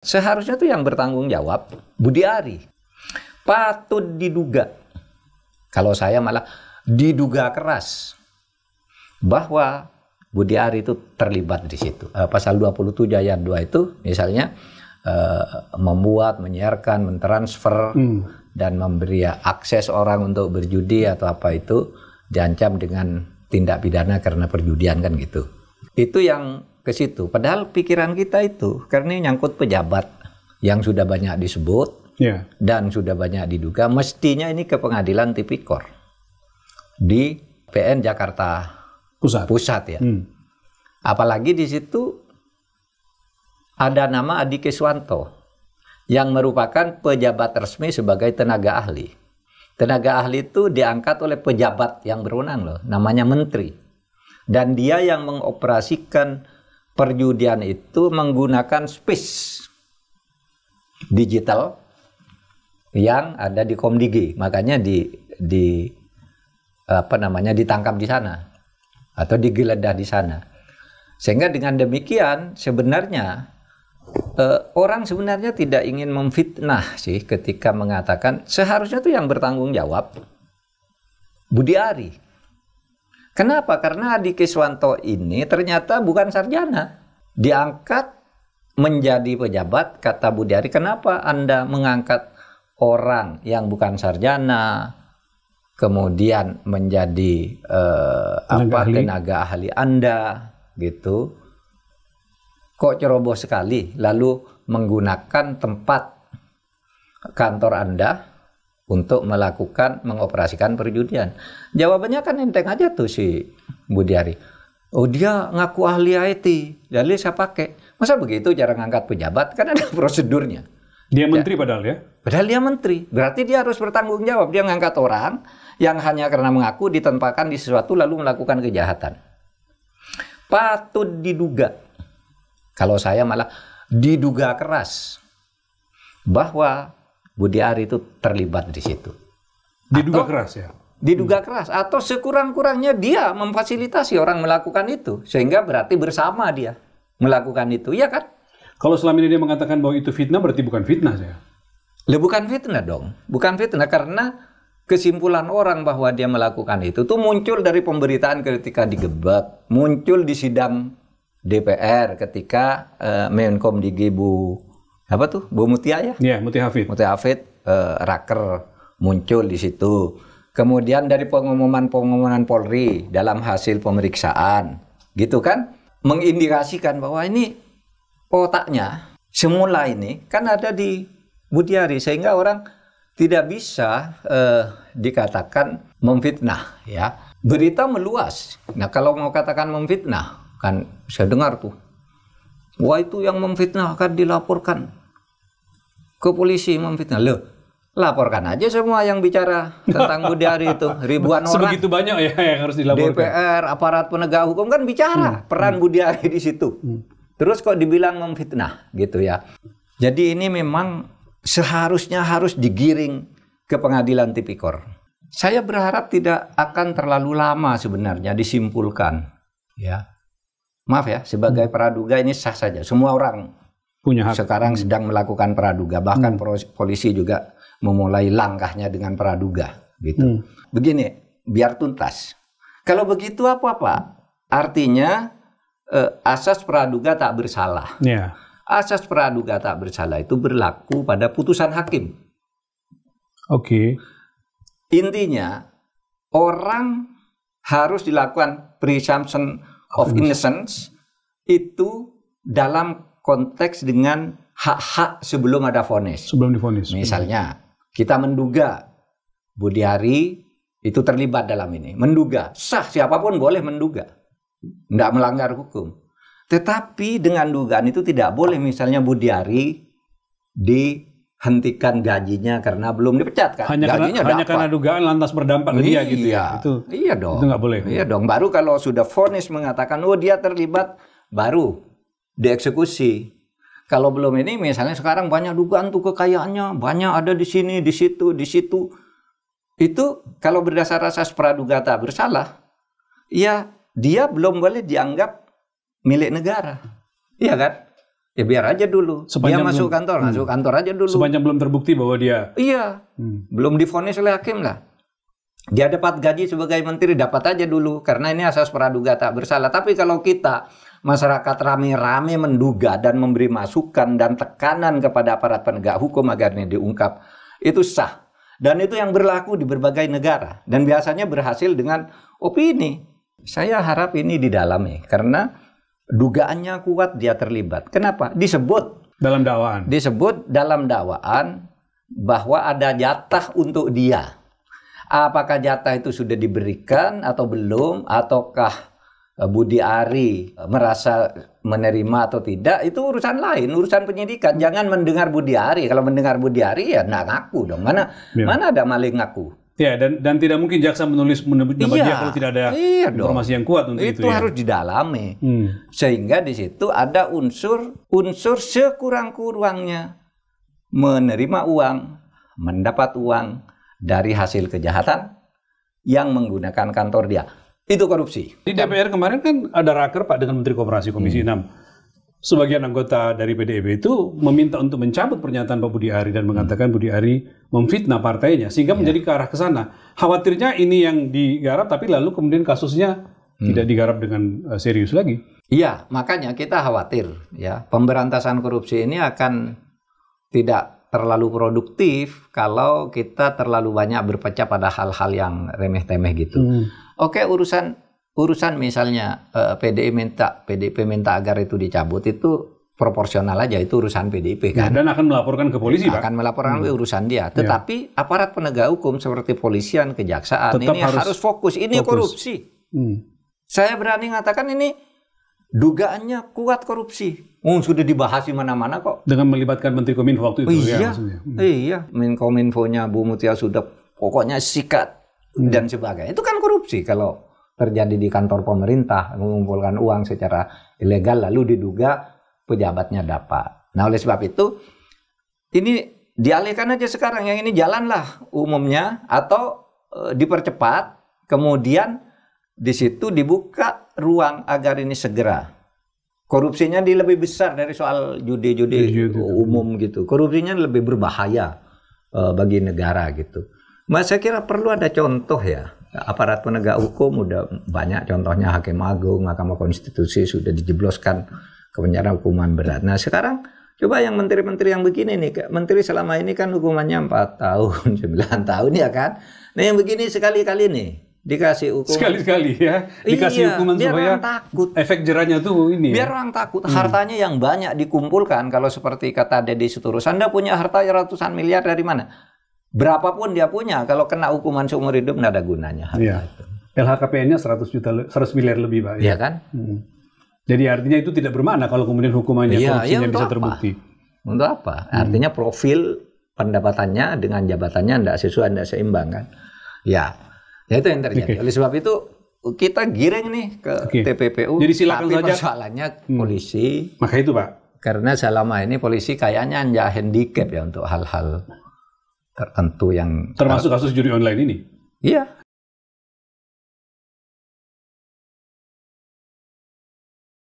Seharusnya tuh yang bertanggung jawab Budi Ari. Patut diduga, kalau saya malah diduga keras bahwa Budi Ari itu terlibat di situ. Pasal 27 ayat 2 itu misalnya membuat, menyiarkan, mentransfer dan memberi akses orang untuk berjudi atau apa itu diancam dengan tindak pidana karena perjudian kan gitu. Itu yang ke situ. Padahal pikiran kita itu karena ini nyangkut pejabat yang sudah banyak disebut dan sudah banyak diduga, mestinya ini ke pengadilan tipikor di PN Jakarta Pusat ya. Apalagi di situ ada nama Adi Keswanto yang merupakan pejabat resmi sebagai tenaga ahli. Tenaga ahli itu diangkat oleh pejabat yang berwenang loh, namanya menteri. Dan dia yang mengoperasikan perjudian itu menggunakan space digital yang ada di Komdigi. Makanya ditangkap di sana atau digeledah di sana. Sehingga dengan demikian sebenarnya orang sebenarnya tidak ingin memfitnah sih ketika mengatakan seharusnya tuh yang bertanggung jawab Budi Ari. Kenapa? Karena Adi Keswanto ini ternyata bukan sarjana. Diangkat menjadi pejabat, kata Budi Ari, kenapa Anda mengangkat orang yang bukan sarjana, kemudian menjadi tenaga ahli Anda, gitu. Kok ceroboh sekali, lalu menggunakan tempat kantor Anda untuk mengoperasikan perjudian. Jawabannya kan enteng aja tuh si Budi Ari. Oh, dia ngaku ahli IT, jadi saya pakai. Masa begitu cara ngangkat pejabat? Kan ada prosedurnya. Dia menteri padahal ya? Padahal dia menteri. Berarti dia harus bertanggung jawab. Dia ngangkat orang yang hanya karena mengaku ditempatkan di sesuatu lalu melakukan kejahatan. Patut diduga, kalau saya malah diduga keras bahwa Budi Ari itu terlibat di situ. Diduga keras ya? Diduga keras, atau sekurang-kurangnya dia memfasilitasi orang melakukan itu, sehingga berarti bersama dia melakukan itu, ya kan? Kalau selama ini dia mengatakan bahwa itu fitnah, berarti bukan fitnah saya. Bukan fitnah dong, bukan fitnah, karena kesimpulan orang bahwa dia melakukan itu tuh muncul dari pemberitaan ketika digebak, muncul di sidang DPR ketika Menkomdigi Bu Mutia ya? Iya, Mutia Hafid raker muncul di situ. Kemudian dari pengumuman Polri dalam hasil pemeriksaan, gitu kan, mengindikasikan bahwa ini otaknya semula ini kan ada di Budi Ari, sehingga orang tidak bisa dikatakan memfitnah ya. Berita meluas. Nah, kalau mau katakan memfitnah, kan saya dengar tuh, wah itu yang memfitnah akan dilaporkan ke polisi, memfitnah. Loh, laporkan aja semua yang bicara tentang Budi Ari itu. Ribuan orang. Sebegitu banyak ya yang harus dilaporkan. DPR, aparat penegak hukum kan bicara peran Budi Ari di situ. Terus kok dibilang memfitnah gitu ya. Jadi ini memang seharusnya harus digiring ke pengadilan tipikor. Saya berharap tidak akan terlalu lama sebenarnya disimpulkan. Ya, maaf ya, sebagai praduga ini sah saja. Semua orang punya hak. Sekarang sedang melakukan praduga. Bahkan polisi juga memulai langkahnya dengan praduga. Gitu. Begini, biar tuntas. Kalau begitu apa-apa? Artinya asas praduga tak bersalah. Yeah. Asas praduga tak bersalah itu berlaku pada putusan hakim. Oke. Intinya, orang harus dilakukan presumption of innocence itu dalam konteks dengan hak-hak sebelum ada vonis. Sebelum divonis. Misalnya, kita menduga Budi Ari itu terlibat dalam ini. Menduga. Sah, siapapun boleh menduga. Tidak melanggar hukum. Tetapi dengan dugaan itu tidak boleh misalnya Budi Ari dihentikan gajinya karena belum dipecat kan. Hanya karena dugaan lantas berdampak ke dia gitu ya. Iya dong. Itu nggak boleh. Iya dong. Baru kalau sudah vonis mengatakan oh dia terlibat, baru dieksekusi. Kalau belum ini misalnya sekarang banyak dugaan tuh kekayaannya, banyak ada di sini, di situ, di situ. Itu kalau berdasar asas praduga tak bersalah, ya dia belum boleh dianggap milik negara. Iya kan? Ya biar aja dulu. Dia masuk kantor aja dulu. Sepanjang belum terbukti bahwa dia... Iya, belum divonis oleh hakim lah. Dia dapat gaji sebagai menteri, dapat aja dulu. Karena ini asas praduga tak bersalah. Tapi kalau kita, masyarakat rame-rame menduga dan memberi masukan dan tekanan kepada aparat penegak hukum agar ini diungkap, itu sah. Dan itu yang berlaku di berbagai negara. Dan biasanya berhasil dengan opini. Saya harap ini didalami. Karena dugaannya kuat dia terlibat. Kenapa? Disebut dalam dakwaan bahwa ada jatah untuk dia. Apakah jatah itu sudah diberikan atau belum, ataukah Budi Ari merasa menerima atau tidak, itu urusan lain, urusan penyidikan. Jangan mendengar Budi Ari. Kalau mendengar Budi Ari ya nggak ngaku dong. Mana ada maling ngaku. Ya, dan tidak mungkin jaksa menulis nama dia kalau tidak ada informasi yang kuat untuk itu. Itu harus didalami. Sehingga di situ ada unsur sekurang-kurangnya menerima uang, mendapat uang dari hasil kejahatan yang menggunakan kantor dia. Itu korupsi. Di DPR kemarin kan ada raker Pak dengan Menteri Koperasi Komisi 6. Sebagian anggota dari PDIP itu meminta untuk mencabut pernyataan Pak Budi Ari dan mengatakan Budi Ari memfitnah partainya sehingga menjadi ke arah ke sana. Khawatirnya ini yang digarap tapi lalu kemudian kasusnya tidak digarap dengan serius lagi. Iya, makanya kita khawatir ya pemberantasan korupsi ini akan tidak terlalu produktif kalau kita terlalu banyak berpecah pada hal-hal yang remeh-temeh gitu. Oke, urusan misalnya PDIP minta agar itu dicabut, itu proporsional aja, itu urusan PDIP kan. Dan akan melaporkan ke polisi, Pak. Akan melaporkan urusan dia. Tetapi aparat penegak hukum seperti polisian, kejaksaan tetap ini harus fokus. Ini korupsi. Saya berani mengatakan ini dugaannya kuat korupsi. Sudah dibahas di mana-mana kok. Dengan melibatkan Menteri Kominfo waktu itu ya maksudnya. Iya, Menkominfonya Bu Mutia sudah pokoknya sikat dan sebagainya. Itu kan korupsi kalau terjadi di kantor pemerintah, mengumpulkan uang secara ilegal lalu diduga pejabatnya dapat. Nah, oleh sebab itu ini dialihkan aja sekarang, yang ini jalanlah umumnya atau dipercepat, kemudian di situ dibuka ruang agar ini segera. Korupsinya lebih besar dari soal judi umum gitu. Korupsinya lebih berbahaya bagi negara gitu. Saya kira perlu ada contoh ya. Aparat penegak hukum udah banyak contohnya, Hakim Agung, Mahkamah Konstitusi sudah dijebloskan ke penjara hukuman berat. Nah sekarang coba yang menteri-menteri yang begini nih, menteri selama ini kan hukumannya 4 tahun, 9 tahun ya kan. Nah yang begini sekali-kali nih dikasih hukuman. Sekali-sekali ya, dikasih hukuman supaya takut. Efek jerahnya tuh ini. Biar orang takut, hartanya yang banyak dikumpulkan. Kalau seperti kata Deddy Sitorus, Anda punya harta ratusan miliar dari mana? Berapapun dia punya, kalau kena hukuman seumur hidup nggak ada gunanya. Iya. LHKPN-nya 100 miliar lebih, Pak. Iya kan? Jadi artinya itu tidak bermakna kalau kemudian hukumannya korupsinya bisa terbukti. Untuk apa? Artinya profil pendapatannya dengan jabatannya tidak sesuai, tidak seimbang kan? Ya itu yang terjadi. Oleh sebab itu kita giring nih ke TPPU. Jadi silakan tapi saja. Persoalannya polisi. Maka itu Pak. Karena selama ini polisi kayaknya nggak handicap ya untuk hal-hal tertentu yang termasuk kasus judi online ini. Iya.